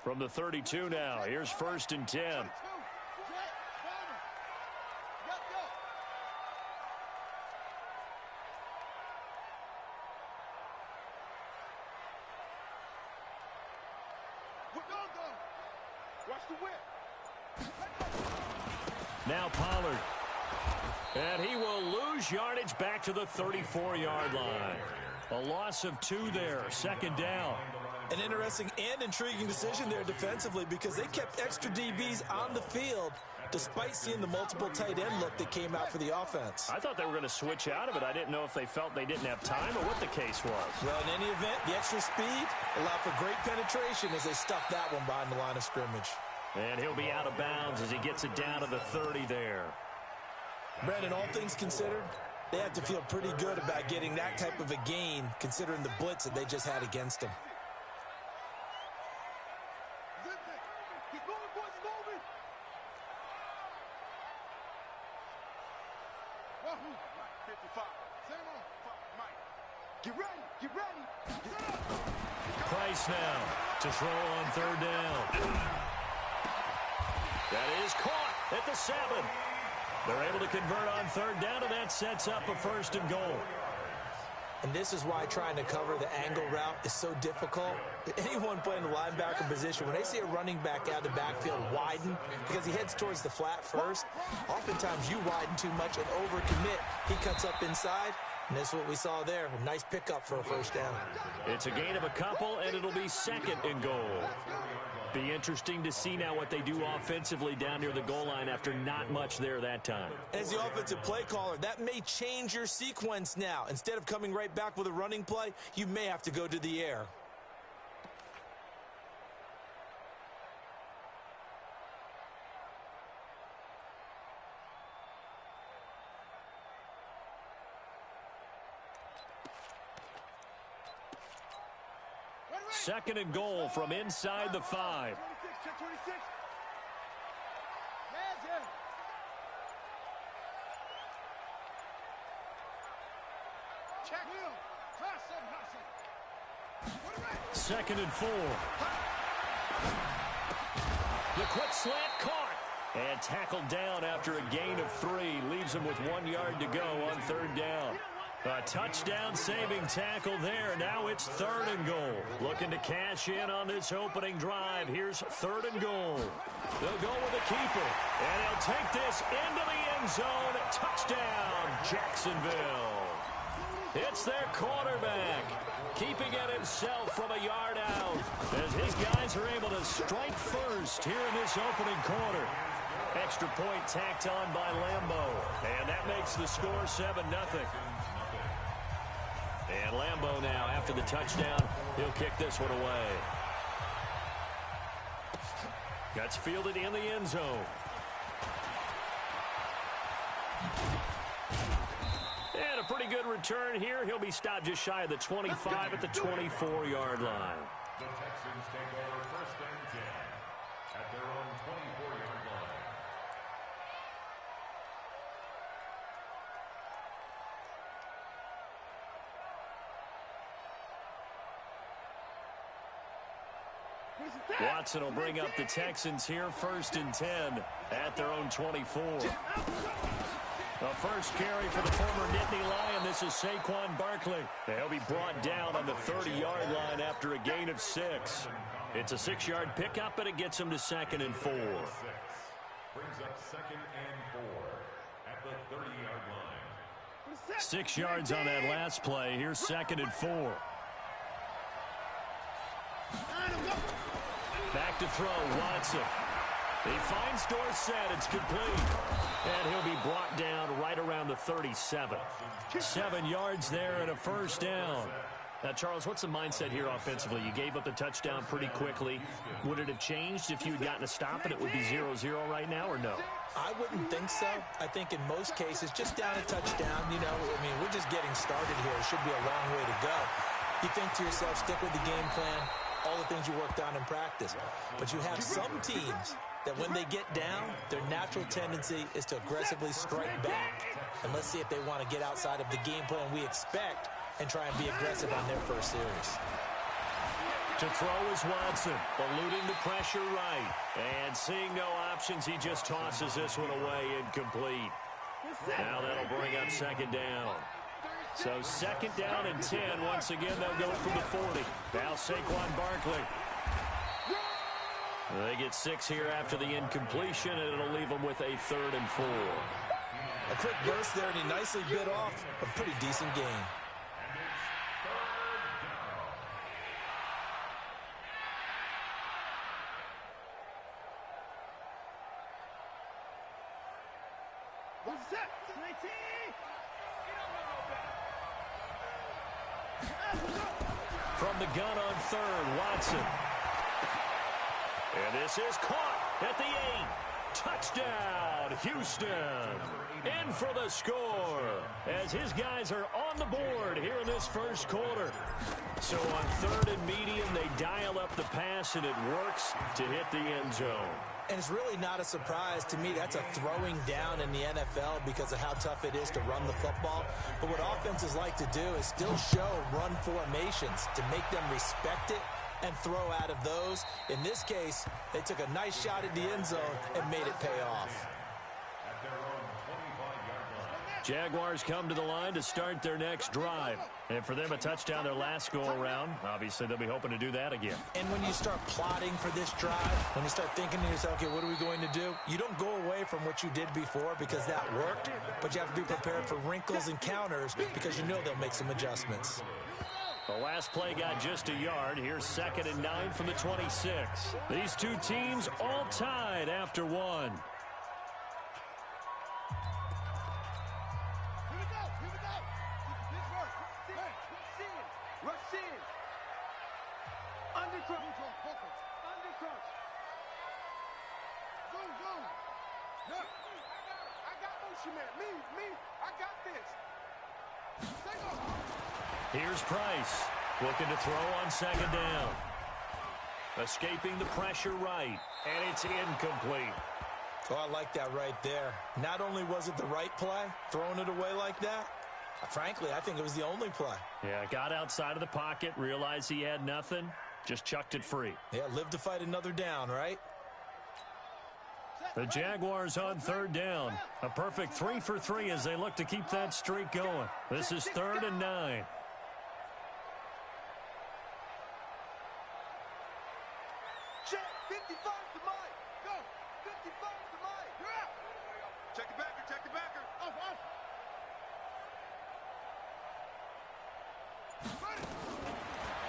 From the 32 now, here's 1st and 10. Now Pollard. And he will lose yardage back to the 34-yard line. A loss of 2 there, 2nd down. An interesting and intriguing decision there defensively because they kept extra DBs on the field despite seeing the multiple tight end look that came out for the offense. I thought they were going to switch out of it. I didn't know if they felt they didn't have time or what the case was. Well, in any event, the extra speed allowed for great penetration as they stuffed that one behind the line of scrimmage. And he'll be out of bounds as he gets it down to the 30 there. Brandon, all things considered, they have to feel pretty good about getting that type of a gain considering the blitz that they just had against them. Price now to throw on 3rd down. That is caught at the 7. They're able to convert on 3rd down, and that sets up a 1st and goal. And this is why trying to cover the angle route is so difficult. Anyone playing the linebacker position, when they see a running back out of the backfield widen because he heads towards the flat first, oftentimes you widen too much and overcommit. He cuts up inside, and that's what we saw there. A nice pickup for a 1st down. It's a gain of a couple, and it'll be 2nd and goal. Be interesting to see now what they do offensively down near the goal line after not much there that time. As the offensive play caller, that may change your sequence now. Instead of coming right back with a running play, you may have to go to the air. Second and goal from inside the 5. Second and 4. The quick slant caught. And tackled down after a gain of 3. Leaves him with 1 yard to go on 3rd down. A touchdown-saving tackle there. Now it's 3rd and goal. Looking to cash in on this opening drive. Here's 3rd and goal. They'll go with the keeper. And he'll take this into the end zone. Touchdown, Jacksonville. It's their quarterback, keeping it himself from a yard out. As his guys are able to strike first here in this opening quarter. Extra point tacked on by Lambo. And that makes the score 7-0. And Lambo now, after the touchdown, he'll kick this one away. Gets fielded in the end zone. And a pretty good return here. He'll be stopped just shy of the 25 at the 24-yard line. The Texans take over 1st and 10 at their own 24-yard line. Watson will bring up the Texans here, 1st and 10 at their own 24. The first carry for the former Nittany Lion. This is Saquon Barkley. He'll be brought down on the 30-yard line after a gain of 6. It's a 6-yard pickup, and it gets him to 2nd and 4. Brings up 2nd and 4 at the 30-yard line. 6 yards on that last play. Here's 2nd and 4. Back to throw, Watson. He finds Dorsett. It's complete. And he'll be brought down right around the 37. 7 yards there and a 1st down. Now, Charles, what's the mindset here offensively? You gave up the touchdown pretty quickly. Would it have changed if you had gotten a stop and it would be 0-0 right now, or no? I wouldn't think so. I think in most cases, just down a touchdown, you know, I mean, we're just getting started here. It should be a long way to go. You think to yourself, stick with the game plan, all the things you worked on in practice. But you have some teams that when they get down, their natural tendency is to aggressively strike back. And let's see if they want to get outside of the game plan we expect and try and be aggressive on their first series. To throw is Watson, eluding the pressure right. And seeing no options, he just tosses this one away incomplete. Now that'll bring up second down. So second down and 10. Once again, they'll go from the 40. Now Saquon Barkley. They get 6 here after the incompletion, and it'll leave them with a 3rd and 4. A quick burst there, and he nicely bit off a pretty decent game. From the gun on 3rd, Watson. And this is caught at the 8. Touchdown, Houston. In for the score as his guys are on the board here in this first quarter. So on 3rd and medium, they dial up the pass, and it works to hit the end zone. And it's really not a surprise to me. That's a throwing down in the NFL because of how tough it is to run the football. But what offenses like to do is still show run formations to make them respect it and throw out of those. In this case, they took a nice shot at the end zone and made it pay off. Jaguars come to the line to start their next drive. And for them, a touchdown their last go-around. Obviously, they'll be hoping to do that again. And when you start plotting for this drive, when you start thinking to yourself, okay, what are we going to do? You don't go away from what you did before because that worked, but you have to be prepared for wrinkles and counters because you know they'll make some adjustments. The last play got just a yard. Here's 2nd and 9 from the 26. These two teams all tied after one. Here's Price, looking to throw on 2nd down. Escaping the pressure right, and it's incomplete. Oh, I like that right there. Not only was it the right play, throwing it away like that, frankly, I think it was the only play. Yeah, got outside of the pocket, realized he had nothing, just chucked it free. Yeah, live to fight another down, right? The Jaguars on 3rd down. A perfect 3 for 3 as they look to keep that streak going. This is 3rd and 9. Check, 55 to Mike. Go, 55 to Mike. You're out. Check the backer, check the backer. Off, off.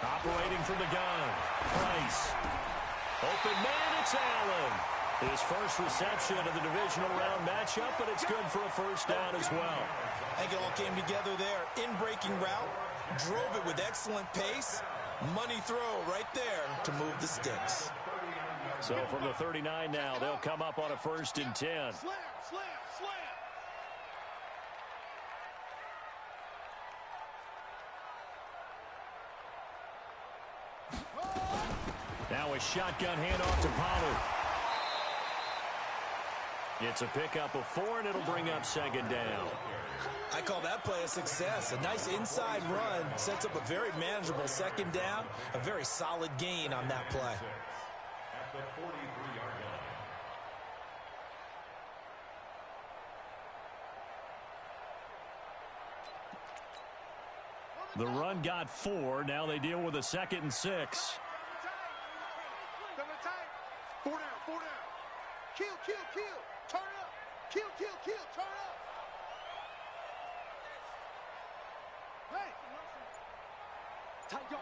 Operating from the gun. Price. Open man, it's Allen. His first reception of the divisional round matchup, but it's good for a first down as well. I think it all came together there. In-breaking route, drove it with excellent pace. Money throw right there to move the sticks. So from the 39 now, they'll come up on a 1st and 10. Slam, slam, slam. Now a shotgun handoff to Pollard. It's a pickup of 4, and it'll bring up 2nd down. I call that play a success. A nice inside run sets up a very manageable 2nd down. A very solid gain on that play. At the 43-yard line. The run got 4. Now they deal with a 2nd and 6. Four down, 4 down. Kill, kill, kill. Turn up. Kill, kill, kill. Turn up. Hey. Tight dog.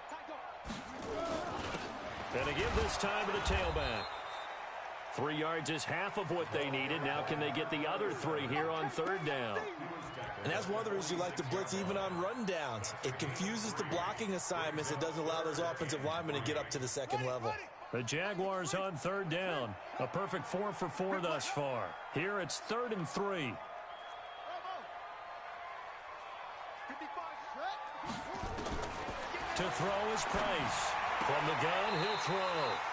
Tight dog. And again this time to the tailback. 3 yards is half of what they needed. Now can they get the other 3 here on 3rd down? And that's one of the reasons you like to blitz even on run downs. It confuses the blocking assignments. It doesn't allow those offensive linemen to get up to the 2nd level. The Jaguars on 3rd down. A perfect 4 for 4 thus far. Here it's 3rd and 3. To throw is Price. From the gun, he'll throw.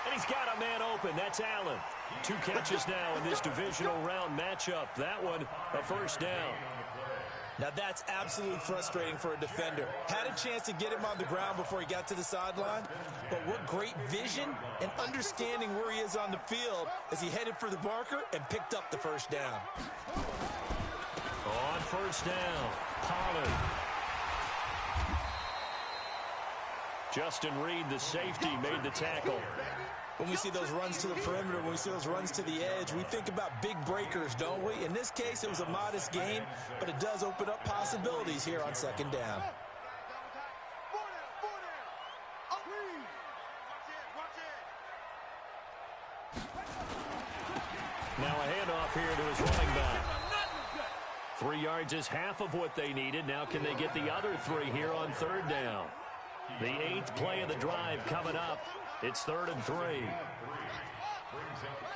And he's got a man open. That's Allen. 2 catches now in this divisional round matchup. That one, a first down. Now that's absolutely frustrating for a defender. Had a chance to get him on the ground before he got to the sideline, but what great vision and understanding where he is on the field as he headed for the marker and picked up the first down. On first down, Pollard. Justin Reed, the safety, made the tackle. When we see those runs to the perimeter, when we see those runs to the edge, we think about big breakers, don't we? In this case, it was a modest gain, but it does open up possibilities here on second down. Now a handoff here to his running back. 3 yards is half of what they needed. Now can they get the other 3 here on third down? The 8th play of the drive coming up. It's 3rd and 3. Brings up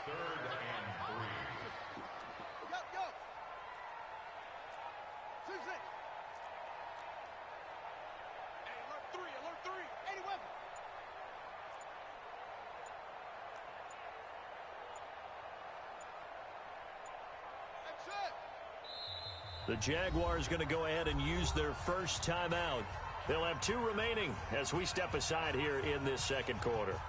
3rd and 3. Go. 6-6. Hey, alert 3. 80 weapon. The Jaguars going to go ahead and use their first timeout. They'll have 2 remaining as we step aside here in this second quarter.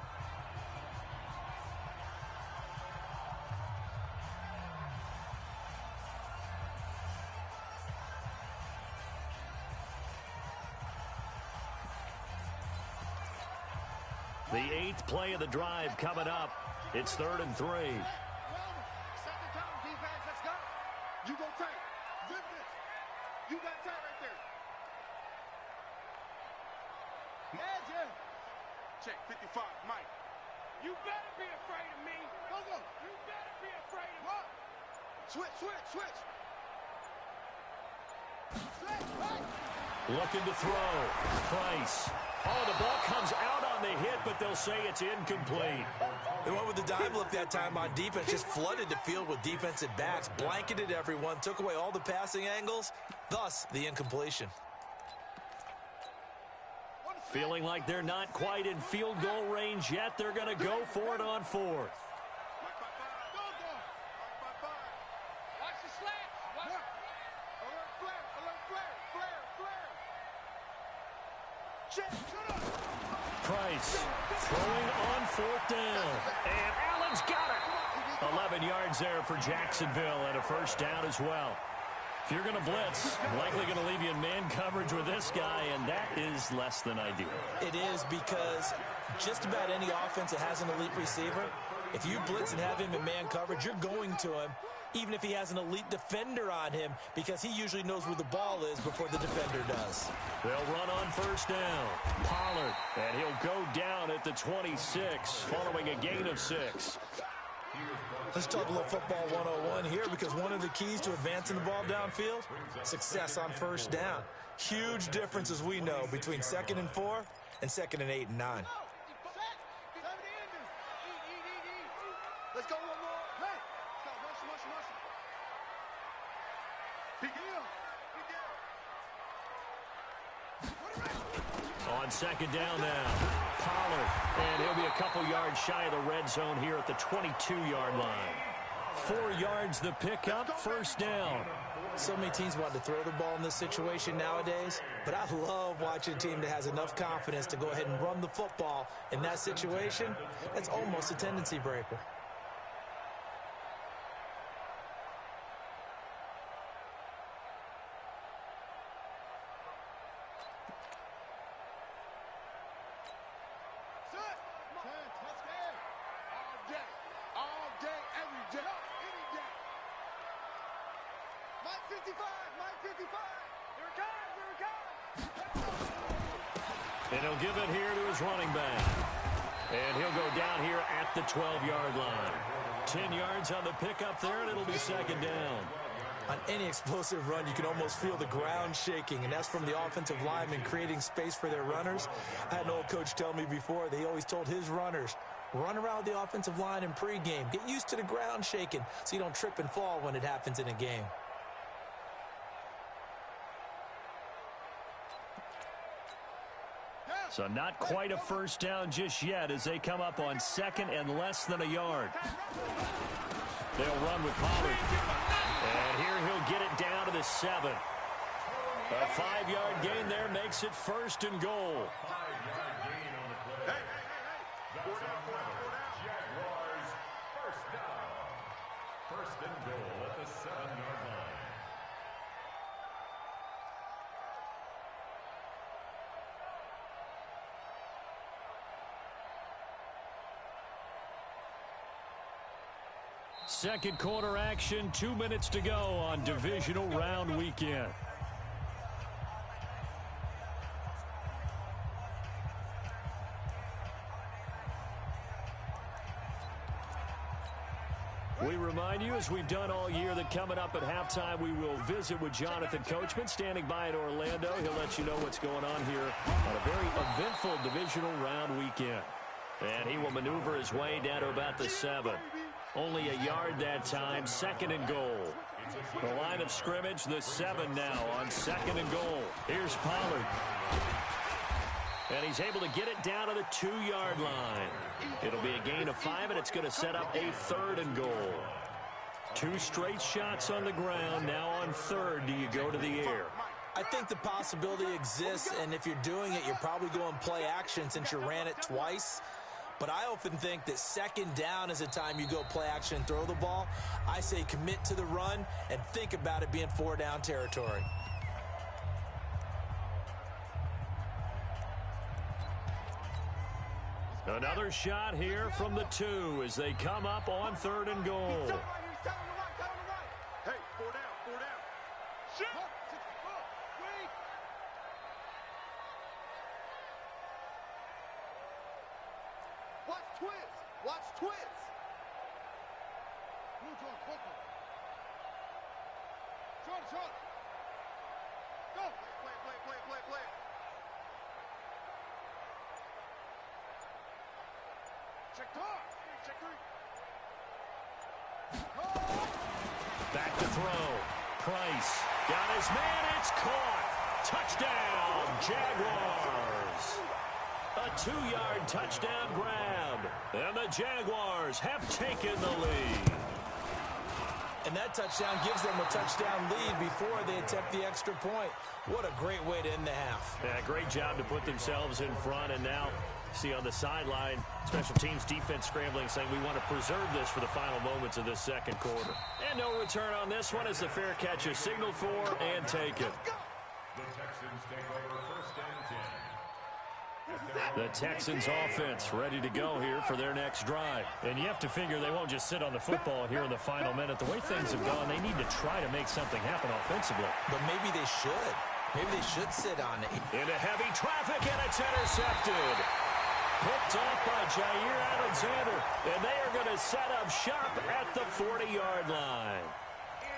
The 8th play of the drive coming up. It's 3rd and 3. Second time, defense. Let's go. You go tight. Zip this. You got tight right there. Edge. Check 55, Mike. You better be afraid of me. Go. You better be afraid of me. Switch. Looking to throw. Price. Oh, the ball comes out on the hit, but they'll say it's incomplete. They went with the dive look that time on defense, just flooded the field with defensive backs, blanketed everyone, took away all the passing angles, thus the incompletion. Feeling like they're not quite in field goal range yet. They're going to go for it on 4th. Watch the slats. Alert flare. Check. Price throwing on 4th down. And Allen's got it. 11 yards there for Jacksonville and a first down as well. If you're going to blitz, likely going to leave you in man coverage with this guy, and that is less than ideal. It is because just about any offense that has an elite receiver, if you blitz and have him in man coverage, you're going to him, even if he has an elite defender on him, because he usually knows where the ball is before the defender does. They'll run on first down. Pollard, and he'll go down at the 26 following a gain of 6. Let's talk a little football 101 here, because one of the keys to advancing the ball downfield, success on first down. Huge difference, as we know, between 2nd and 4 and 2nd and 8 and 9. Let's go one more. Hey, stop, rush. On second down now, Pollard, and he'll be a couple yards shy of the red zone here at the 22-yard line. 4 yards the pickup, first down. So many teams want to throw the ball in this situation nowadays, but I love watching a team that has enough confidence to go ahead and run the football in that situation. That's almost a tendency breaker. And he'll give it here to his running back. And he'll go down here at the 12-yard line. 10 yards on the pickup there, and it'll be second down. On any explosive run, you can almost feel the ground shaking, and that's from the offensive linemen creating space for their runners. I had an old coach tell me before, they always told his runners, run around the offensive line in pregame. Get used to the ground shaking so you don't trip and fall when it happens in a game. So not quite a first down just yet as they come up on second and less than a yard. They'll run with Pollard. And here he'll get it down to the 7. A 5-yard gain there makes it 1st and goal. 5-yard gain on the play. Hey. That's Jaguars first down. 1st and goal at the 7-yard line. Second quarter action, 2 minutes to go on divisional round weekend. We remind you, as we've done all year, that coming up at halftime, we will visit with Jonathan Coachman, standing by in Orlando. He'll let you know what's going on here on a very eventful divisional round weekend. And he will maneuver his way down to about the 7. Only a yard that time, 2nd and goal. The line of scrimmage, the 7 now on 2nd and goal. Here's Pollard. And he's able to get it down to the 2-yard line. It'll be a gain of 5, and it's going to set up a 3rd and goal. 2 straight shots on the ground. Now on 3rd, do you go to the air? I think the possibility exists, and if you're doing it, you're probably going play action since you ran it twice. But I often think that 2nd down is the time you go play action and throw the ball. I say commit to the run and think about it being 4-down territory. Another shot here from the 2 as they come up on 3rd and goal. Hey, 4 down. Shit. Watch twist. Short. Go. Play. Check 3. Back to throw. Price got his man. It's caught. Touchdown, Jaguars. A 2-yard touchdown grab. And the Jaguars have taken the lead. And that touchdown gives them a touchdown lead before they attempt the extra point. What a great way to end the half. Yeah, great job to put themselves in front. And now, see on the sideline, special teams defense scrambling, saying we want to preserve this for the final moments of this 2nd quarter. And no return on this one as the fair catch is signaled for and taken. The Texans take over 1st and 10. The Texans offense ready to go here for their next drive. And you have to figure they won't just sit on the football here in the final minute. The way things have gone, they need to try to make something happen offensively. But maybe they should. Maybe they should sit on it. Into heavy traffic, and it's intercepted. Picked off by Jair Alexander. And they are going to set up shop at the 40-yard line.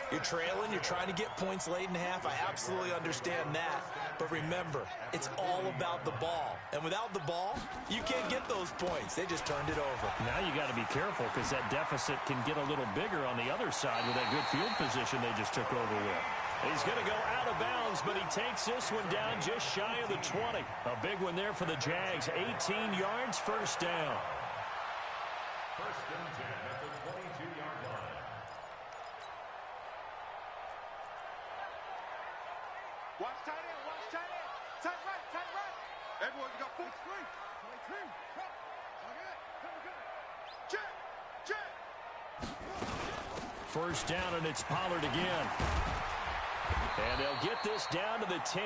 You're trailing, you're trying to get points late in half. I absolutely understand that. But remember, it's all about the ball. And without the ball, you can't get those points. They just turned it over. Now you got to be careful because that deficit can get a little bigger on the other side with that good field position they just took over with. He's going to go out of bounds, but he takes this one down just shy of the 20. A big one there for the Jags. 18 yards, 1st down. 1st and 10 at the 22-yard line. Watch tight end. Tight right. Everyone, you got 4. 3. Check. 1st down, and it's Pollard again. And they'll get this down to the 10.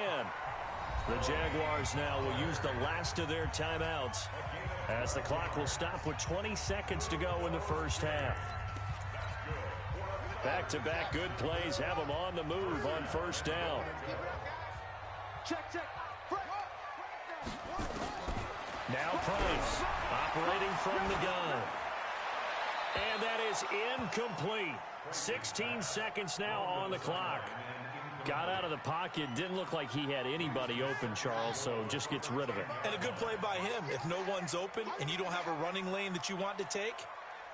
The Jaguars now will use the last of their timeouts as the clock will stop with 20 seconds to go in the 1st half. Back-to-back good plays have them on the move on 1st down. Check. Now Price operating from the gun. And that is incomplete. 16 seconds now on the clock. Got out of the pocket. Didn't look like he had anybody open, Charles, so just gets rid of it. And a good play by him. If no one's open and you don't have a running lane that you want to take,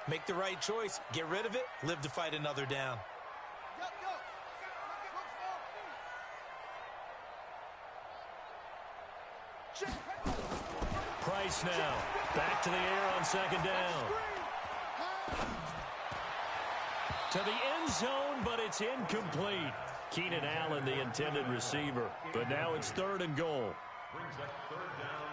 make the right choice. Get rid of it. Live to fight another down. Price now. Back to the air on 2nd down. To the end zone, but it's incomplete. Keenan Allen, the intended receiver. But now it's 3rd and goal. Brings up 3rd down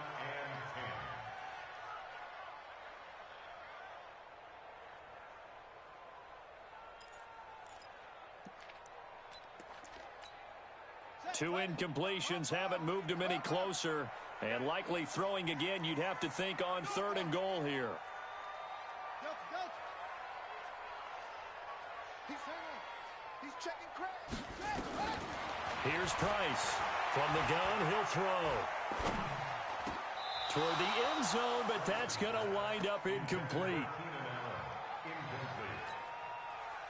and 10. Two incompletions haven't moved him any closer. And likely throwing again, you'd have to think on 3rd and goal here. He's checking Craig. Here's Price. From the gun, he'll throw. Toward the end zone, but that's going to wind up incomplete.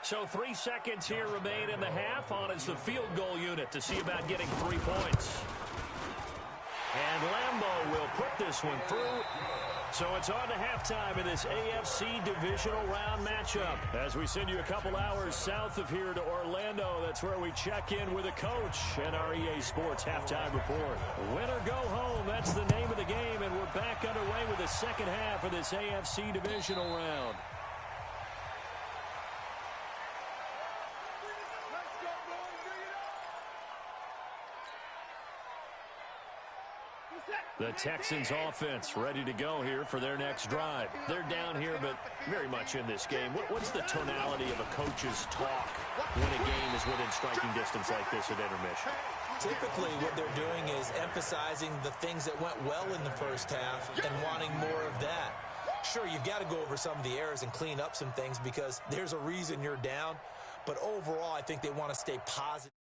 So 3 seconds here remain in the half. On is the field goal unit to see about getting 3 points. And Lambeau will put this one through. So it's on to halftime in this AFC divisional round matchup. As we send you a couple hours south of here to Orlando, that's where we check in with a coach and our EA Sports halftime report. Win or go home, that's the name of the game, and we're back underway with the second half of this AFC divisional round. The Texans offense ready to go here for their next drive. They're down here, but very much in this game. What's the tonality of a coach's talk when a game is within striking distance like this at intermission? Typically, what they're doing is emphasizing the things that went well in the first half and wanting more of that. Sure, you've got to go over some of the errors and clean up some things because there's a reason you're down. But overall, I think they want to stay positive.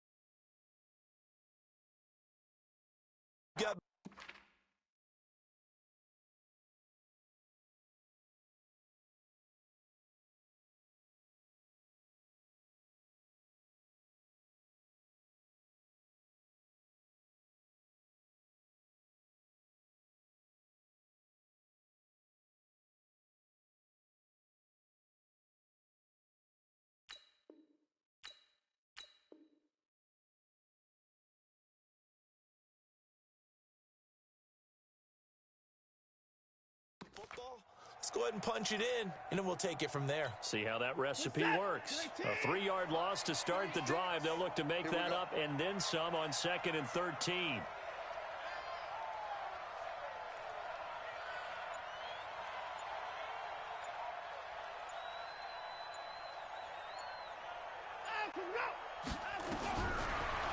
Let's go ahead and punch it in, and then we'll take it from there. See how that recipe works. A 3-yard loss to start the drive. They'll look to make that up and then some on 2nd and 13.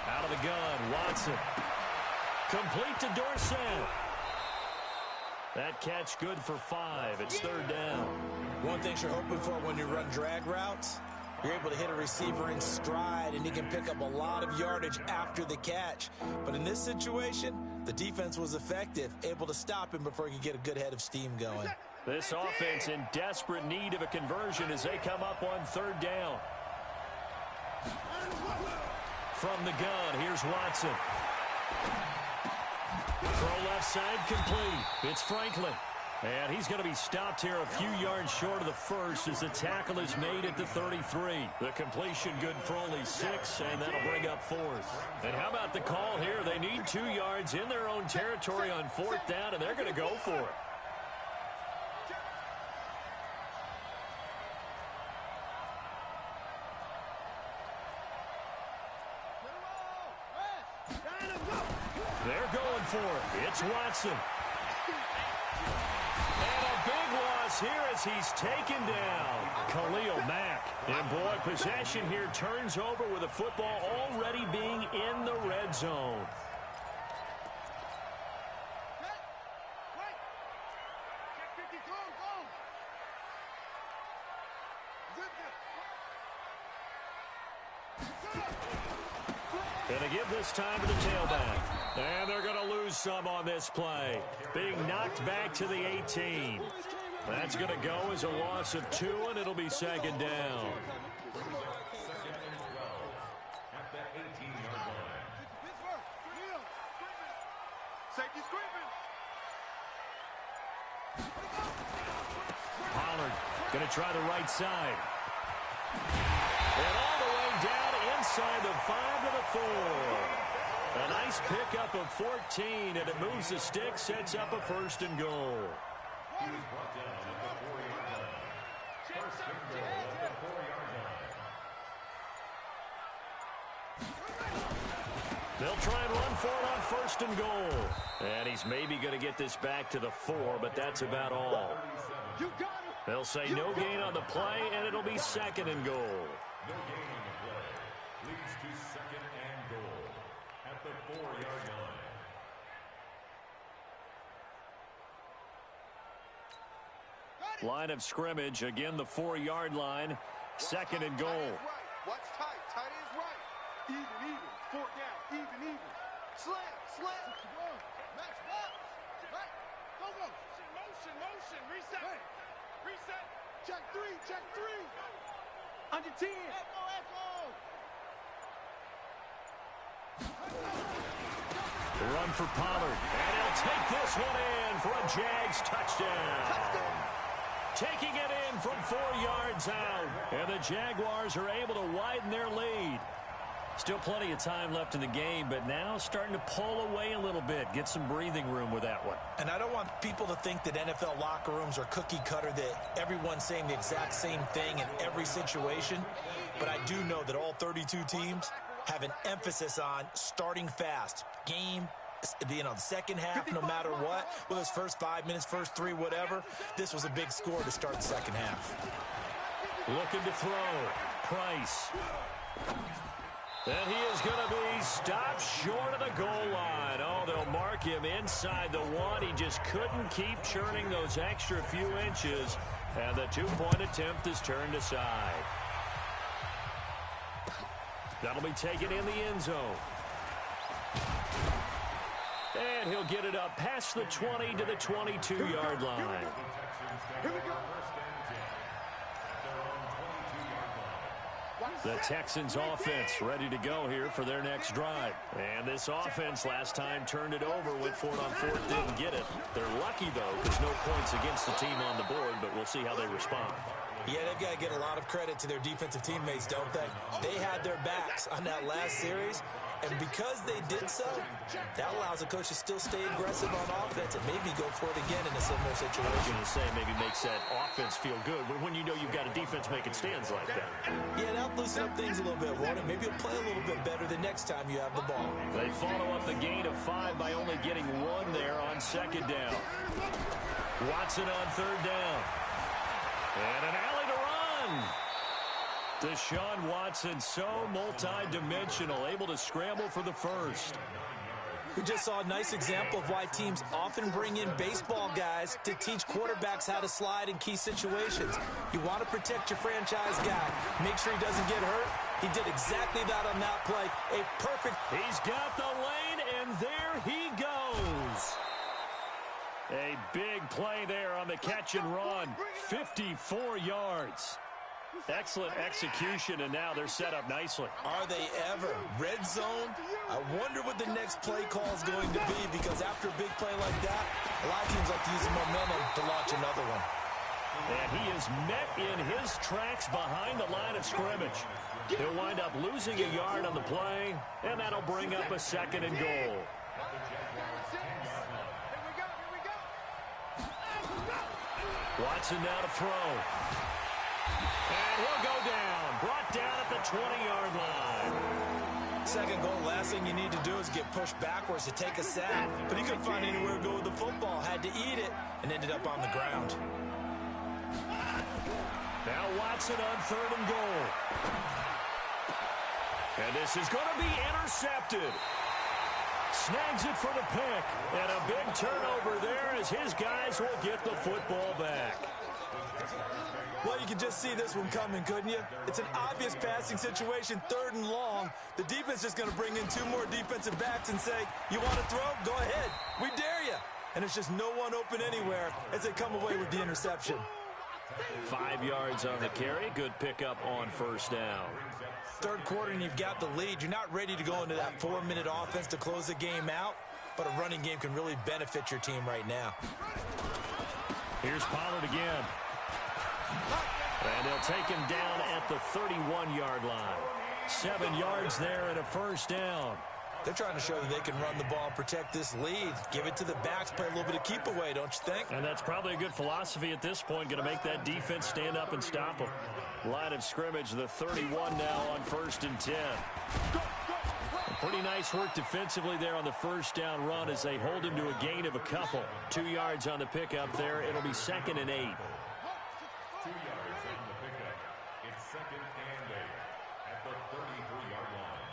Out of the gun, Watson. Complete to Dorsett. That catch good for 5. It's 3rd down. One thing you're hoping for when you run drag routes, you're able to hit a receiver in stride, and he can pick up a lot of yardage after the catch. But in this situation, the defense was effective, able to stop him before he could get a good head of steam going. This offense in desperate need of a conversion as they come up on 3rd down. From the gun, here's Watson. Throw left side complete. It's Franklin. And he's going to be stopped here a few yards short of the first as the tackle is made at the 33. The completion good for only 6, and that'll bring up 4th. And how about the call here? They need 2 yards in their own territory on 4th down, and they're going to go for it. They're going for it. It's Watson. And a big loss here as he's taken down. Khalil Mack. And boy, possession here turns over with the football already being in the red zone. Gonna give this time to the tailback. And they're going to lose some on this play. Being knocked back to the 18. That's going to go as a loss of 2, and it'll be 2nd down. At the 18-yard line. Safety screaming. Pollard going to try the right side. And all the way down inside the 5 to the 4. A nice pickup of 14, and it moves the stick, sets up a 1st and goal. He was brought down at the 4-yard line. 1st and goal at the 4-yard line. They'll try and run for it on first and goal. And he's maybe going to get this back to the 4, but that's about all. They'll say no gain on the play, and it'll be second and goal. No gain on the play. Leads to second and goal at the 4-yard line. Line of scrimmage, again the 4-yard line, second and goal. Watch tight. Tight is right. Even. 4 down. Even. Slam. Match box. Right. Go. Motion. Reset. Check 3. Under 10. Echo. Run for Pollard, and he'll take this one in for a Jags touchdown. Taking it in from 4 yards out, and the Jaguars are able to widen their lead. Still plenty of time left in the game, but now starting to pull away a little bit, get some breathing room with that one. And I don't want people to think that NFL locker rooms are cookie cutter, that everyone's saying the exact same thing in every situation. But I do know that all 32 teams have an emphasis on starting fast. Game, the second half, no matter what, whether it's first 5 minutes, first 3, whatever, this was a big score to start the second half. Looking to throw. Price. And he is going to be stopped short of the goal line. Oh, they'll mark him inside the 1. He just couldn't keep churning those extra few inches. And the 2-point attempt is turned aside. That'll be taken in the end zone. And he'll get it up past the 20 to the 22-yard line. Here we go. The Texans offense ready to go here for their next drive. And this offense last time turned it over, went for it on 4th, didn't get it. They're lucky, though, because no points against the team on the board, but we'll see how they respond. Yeah, they've got to get a lot of credit to their defensive teammates, don't they? They had their backs on that last series, and because they did so, that allows the coach to still stay aggressive on offense and maybe go for it again in a similar situation. I was going to say maybe makes that offense feel good when you know you've got a defense making stands like that. Yeah, that'll loosen up things a little bit, won't it? Maybe you'll play a little bit better the next time you have the ball. They follow up the gain of 5 by only getting 1 there on second down. Watson on third down. And an alley to run. Deshaun Watson, so multi-dimensional, able to scramble for the first. We just saw a nice example of why teams often bring in baseball guys to teach quarterbacks how to slide in key situations. You want to protect your franchise guy. Make sure he doesn't get hurt. He did exactly that on that play. A perfect... He's got the lane, and there he goes. A big play there on the catch and run. 54 yards. Excellent execution, and now they're set up nicely. Are they ever? Red zone? I wonder what the next play call is going to be, because after a big play like that, a lot of teams like to use the momentum to launch another one. And he is met in his tracks behind the line of scrimmage. He'll wind up losing a yard on the play, and that'll bring up a second and goal. Watson now to throw. And he'll go down. Brought down at the 20-yard line. Second goal, last thing you need to do is get pushed backwards to take a sack. But he couldn't find anywhere to go with the football. Had to eat it and ended up on the ground. Now Watson on third and goal. And this is going to be intercepted. Snags it for the pick. And a big turnover there as his guys will get the football back. Well, you could just see this one coming, couldn't you? It's an obvious passing situation, 3rd and long. The defense is going to bring in 2 more defensive backs and say, you want to throw? Go ahead. We dare you. And it's just no one open anywhere as they come away with the interception. 5 yards on the carry. Good pickup on first down. Third quarter and you've got the lead. You're not ready to go into that 4-minute offense to close the game out, but a running game can really benefit your team right now. Here's Pollard again. And they'll take him down at the 31-yard line. 7 yards there and a first down. They're trying to show that they can run the ball and protect this lead. Give it to the backs, play a little bit of keep away, don't you think? And that's probably a good philosophy at this point, going to make that defense stand up and stop them. Line of scrimmage, the 31 now on 1st and 10. Pretty nice work defensively there on the first down run as they hold him to a gain of a couple. 2 yards on the pickup there. It'll be 2nd and 8. 2 yards on the pickup. It's 2nd and 8 at the 33-yard line.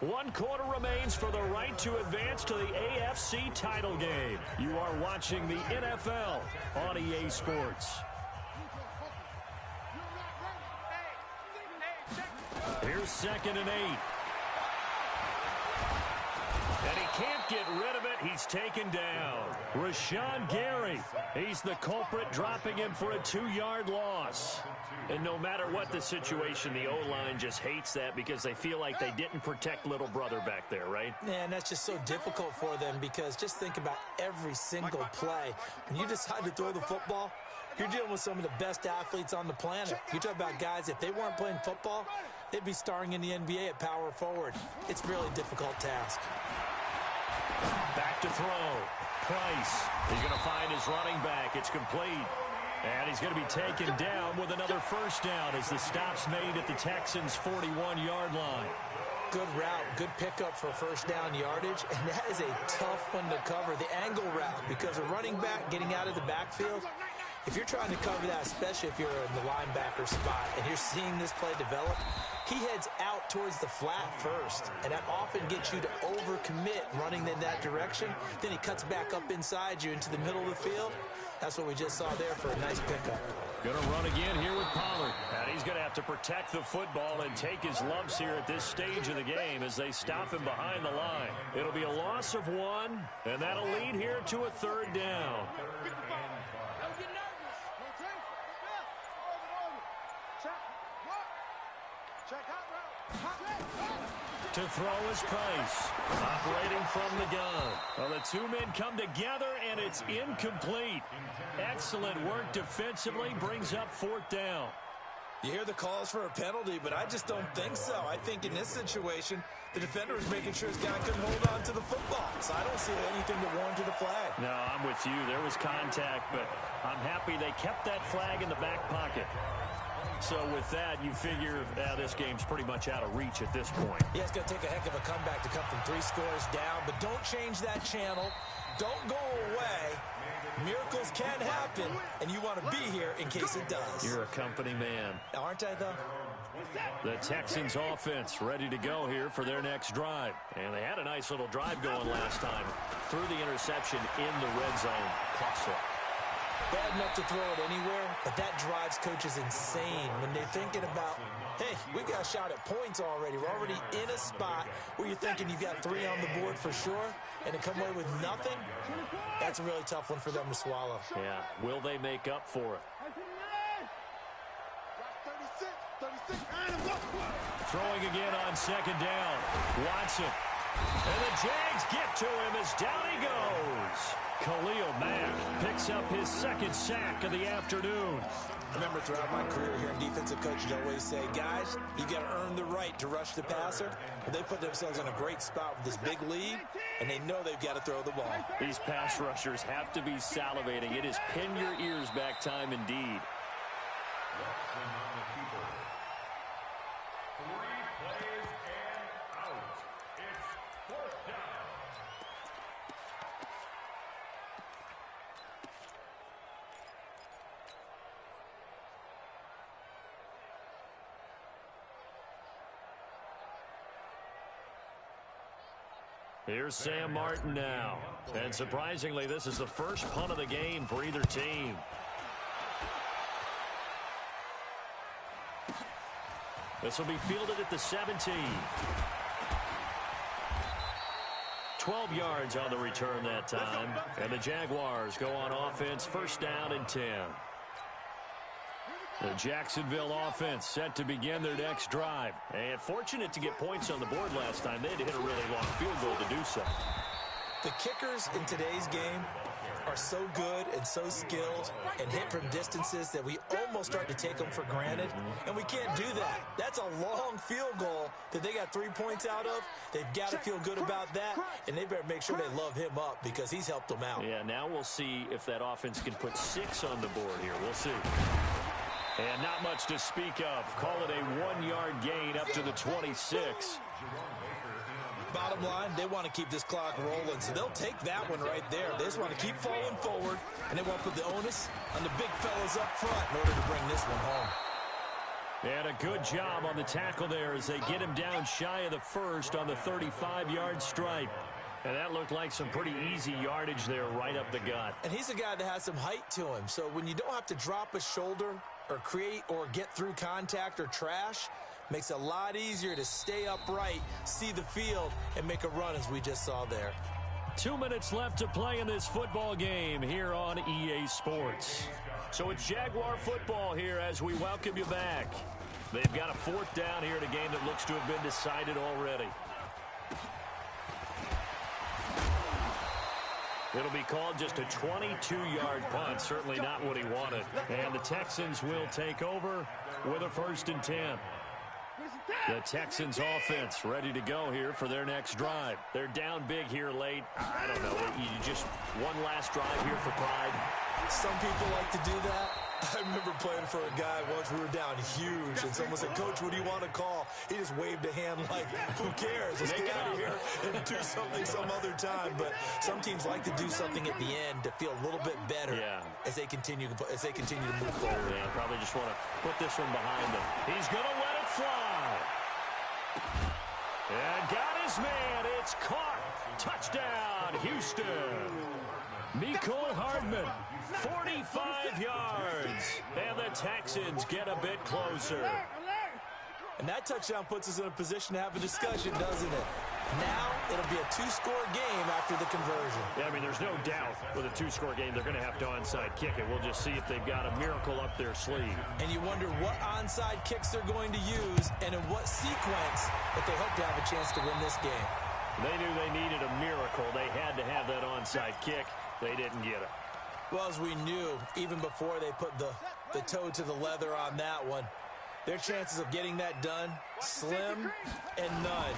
One quarter remains for the right to advance to the AFC title game. You are watching the NFL on EA Sports. Here's 2nd and 8. And he can't get rid of it. He's taken down. Rashawn Gary. He's the culprit, dropping him for a 2-yard loss. And no matter what the situation, the O-line just hates that because they feel like they didn't protect little brother back there, right? Man, that's just so difficult for them because just think about every single play. When you decide to throw the football, you're dealing with some of the best athletes on the planet. You talk about guys, if they weren't playing football, they'd be starring in the NBA at power forward. It's a really difficult task. Back to throw. Price. He's going to find his running back. It's complete. And he's going to be taken down with another first down as the stop's made at the Texans' 41-yard line. Good route, good pickup for first down yardage, and that is a tough one to cover, the angle route, because a running back getting out of the backfield, if you're trying to cover that, especially if you're in the linebacker spot and you're seeing this play develop, he heads out towards the flat first, and that often gets you to overcommit running in that direction. Then he cuts back up inside you into the middle of the field. That's what we just saw there for a nice pickup. Going to run again here with Pollard. And he's going to have to protect the football and take his lumps here at this stage of the game as they stop him behind the line. It'll be a loss of 1, and that'll lead here to a 3rd down. To throw is Price, operating from the gun. Well, the two men come together, and it's incomplete. Excellent work defensively, brings up 4th down. You hear the calls for a penalty, but I just don't think so. I think in this situation, the defender was making sure his guy couldn't hold on to the football. So I don't see anything that warranted a flag. No, I'm with you. There was contact, but I'm happy they kept that flag in the back pocket. So with that, you figure this game's pretty much out of reach at this point. Yeah, it's going to take a heck of a comeback to come from 3 scores down, but don't change that channel. Don't go away. Miracles can happen, and you want to be here in case it does. You're a company man. Aren't I, though? The Texans offense ready to go here for their next drive. And they had a nice little drive going last time. Threw the interception in the red zone. Costly. Bad enough to throw it anywhere, but that drives coaches insane when they're thinking about, hey, we got a shot at points already. We're already in a spot where you're thinking you've got 3 on the board for sure, and to come away with nothing, that's a really tough one for them to swallow. Yeah, will they make up for it? Throwing again on 2nd down. Watson. And the Jags get to him as down he goes. Khalil Mack picks up his 2nd sack of the afternoon. I remember throughout my career here in defensive coaches always say, guys, you got to earn the right to rush the passer. But they put themselves in a great spot with this big lead, and they know they've got to throw the ball. These pass rushers have to be salivating. It is pin your ears back time indeed. Here's Sam Martin now. And surprisingly, this is the first punt of the game for either team. This will be fielded at the 17. 12 yards on the return that time. And the Jaguars go on offense, 1st down and 10. The Jacksonville offense set to begin their next drive. And fortunate to get points on the board last time. They had to hit a really long field goal to do so. The kickers in today's game are so good and so skilled and hit from distances that we almost start to take them for granted, and we can't do that. That's a long field goal that they got 3 points out of. They've got to feel good about that, and they better make sure they love him up because he's helped them out. Yeah, now we'll see if that offense can put 6 on the board here. We'll see. And not much to speak of. Call it a 1-yard gain up to the 26. Bottom line, they want to keep this clock rolling, so they'll take that one right there. They just want to keep falling forward, and they want to put the onus on the big fellas up front in order to bring this one home. And a good job on the tackle there as they get him down shy of the first on the 35-yard stripe. And that looked like some pretty easy yardage there right up the gut. And he's a guy that has some height to him, so when you don't have to drop a shoulder or create or get through contact or trash, makes it a lot easier to stay upright, see the field, and make a run as we just saw there. 2 minutes left to play in this football game here on EA Sports. So it's Jaguar football here as we welcome you back. They've got a 4th down here in a game that looks to have been decided already. It'll be called just a 22-yard punt. Certainly not what he wanted. And the Texans will take over with a 1st and 10. The Texans offense ready to go here for their next drive. They're down big here late. I don't know. You just one last drive here for pride. Some people like to do that. I remember playing for a guy once. We were down huge, and someone said, "Coach, what do you want to call?" He just waved a hand like, "Who cares? Let's get out of here and do something some other time." But some teams like to do something at the end to feel a little bit better as they continue to move forward. Yeah, probably just want to put this one behind them. He's going to let it fly. And got his man. It's caught. Touchdown, Houston. Mecole Hardman, 45 yards. And the Texans get a bit closer. And that touchdown puts us in a position to have a discussion, doesn't it? Now it'll be a 2-score game after the conversion. Yeah, I mean, there's no doubt with a 2-score game, they're going to have to onside kick it. We'll just see if they've got a miracle up their sleeve. And you wonder what onside kicks they're going to use and in what sequence that they hope to have a chance to win this game. They knew they needed a miracle. They had to have that onside kick. They didn't get it. Well, as we knew, even before they put the toe to the leather on that one, their chances of getting that done, slim and none.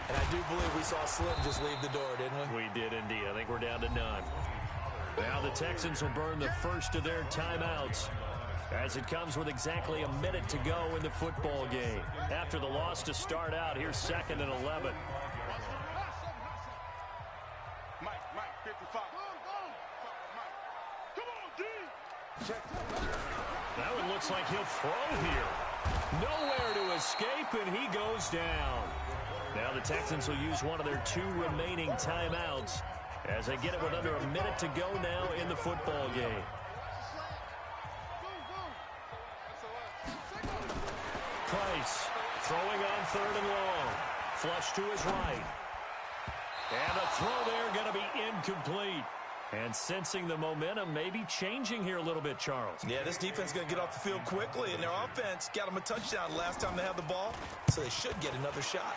And I do believe we saw Slim just leave the door, didn't we? We did indeed. I think we're down to none. Now the Texans will burn the first of their timeouts as it comes with exactly a minute to go in the football game. After the loss to start out, here's 2nd and 11. That one looks like he'll throw here. Nowhere to escape, and he goes down. Now the Texans will use one of their 2 remaining timeouts as they get it with under a minute to go now in the football game. Price throwing on 3rd and long. Flush to his right. And the throw there going to be incomplete. And sensing the momentum maybe changing here a little bit, Charles. Yeah, this defense is going to get off the field quickly, and their offense got them a touchdown last time they had the ball, so they should get another shot.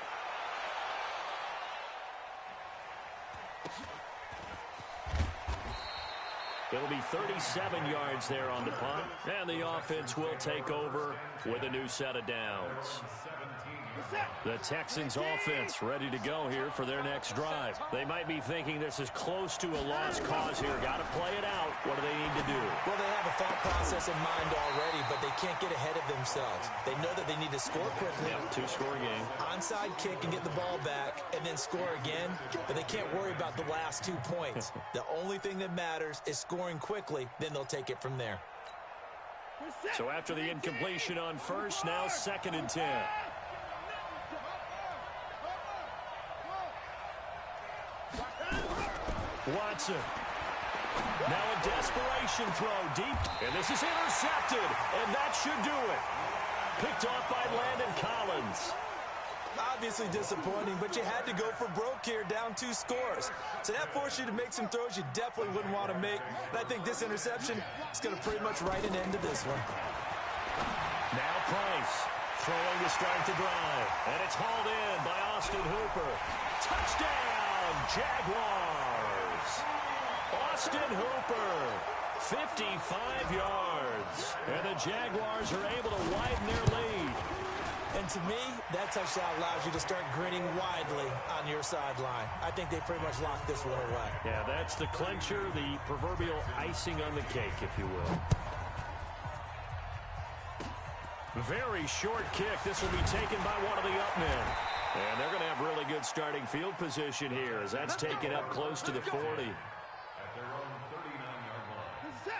It'll be 37 yards there on the punt, and the offense will take over with a new set of downs. The Texans offense ready to go here for their next drive. They might be thinking this is close to a lost cause here. Got to play it out. What do they need to do? Well, they have a thought process in mind already, but they can't get ahead of themselves. They know that they need to score quickly. Yep, 2-score game. Onside kick and get the ball back and then score again, but they can't worry about the last 2 points. The only thing that matters is scoring quickly, then they'll take it from there. So after the incompletion on first, now 2nd and 10. Watson. Now a desperation throw deep. And this is intercepted. And that should do it. Picked off by Landon Collins. Obviously disappointing, but you had to go for broke here, down 2 scores. So that forced you to make some throws you definitely wouldn't want to make. And I think this interception is going to pretty much write an end to this one. Now Price throwing to start the drive. And it's hauled in by Austin Hooper. Touchdown, Jaguars! Austin Hooper, 55 yards. And the Jaguars are able to widen their lead. And to me, that touchdown allows you to start grinning widely on your sideline. I think they pretty much locked this one away. Yeah, that's the clincher, the proverbial icing on the cake, if you will. Very short kick. This will be taken by one of the up men. And they're going to have really good starting field position here as that's taken up close to the 40.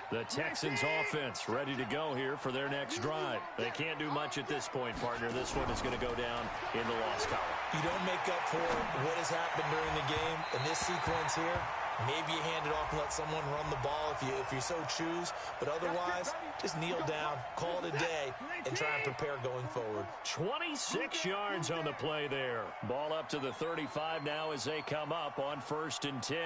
The Texans offense ready to go here for their next drive. They can't do much at this point, partner. This one is going to go down in the loss column. You don't make up for what has happened during the game in this sequence here. Maybe you hand it off and let someone run the ball if you so choose. But otherwise, just kneel down, call it a day, and try and prepare going forward. 26 yards on the play there. Ball up to the 35 now as they come up on 1st and 10.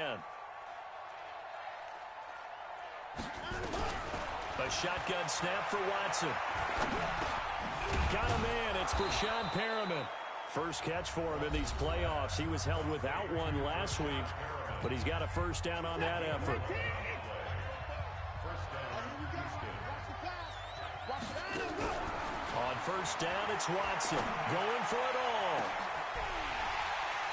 A shotgun snap for Watson. Got a man. It's Breshad Perriman. First catch for him in these playoffs. He was held without one last week, but he's got a first down on that effort. On first down, it's Watson going for it all.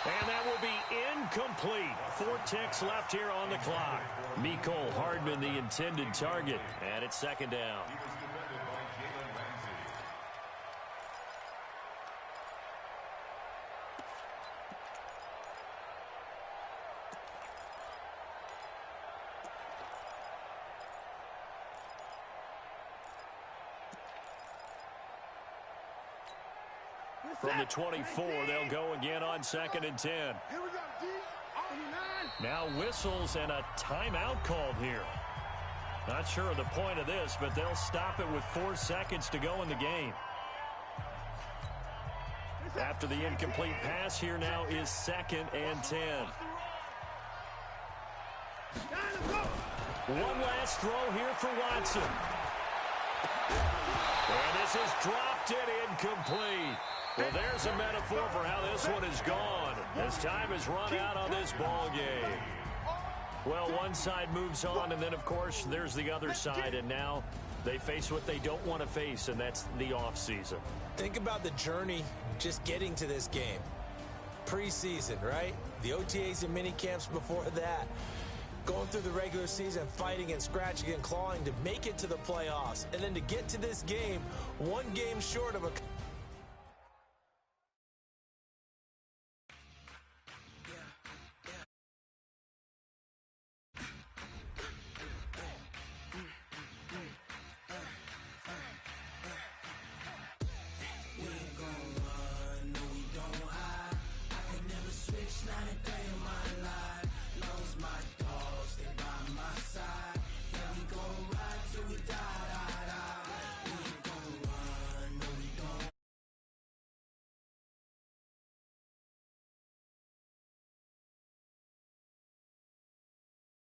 And that will be incomplete. 4 ticks left here on the clock. Mecole Hardman, the intended target. And it's 2nd down. From the 24, they'll go again on 2nd and 10. Here we go, D. Now whistles and a timeout called here. Not sure of the point of this, but they'll stop it with 4 seconds to go in the game. After the incomplete pass, here now is 2nd and 10. One last throw here for Watson. And this is dropped it incomplete. Well, there's a metaphor for how this one is gone as time has run out on this ball game. Well, one side moves on, and then, of course, there's the other side, and now they face what they don't want to face, and that's the offseason. Think about the journey just getting to this game. Preseason, right? The OTAs and mini camps before that. Going through the regular season, fighting and scratching and clawing to make it to the playoffs. And then to get to this game, one game short of a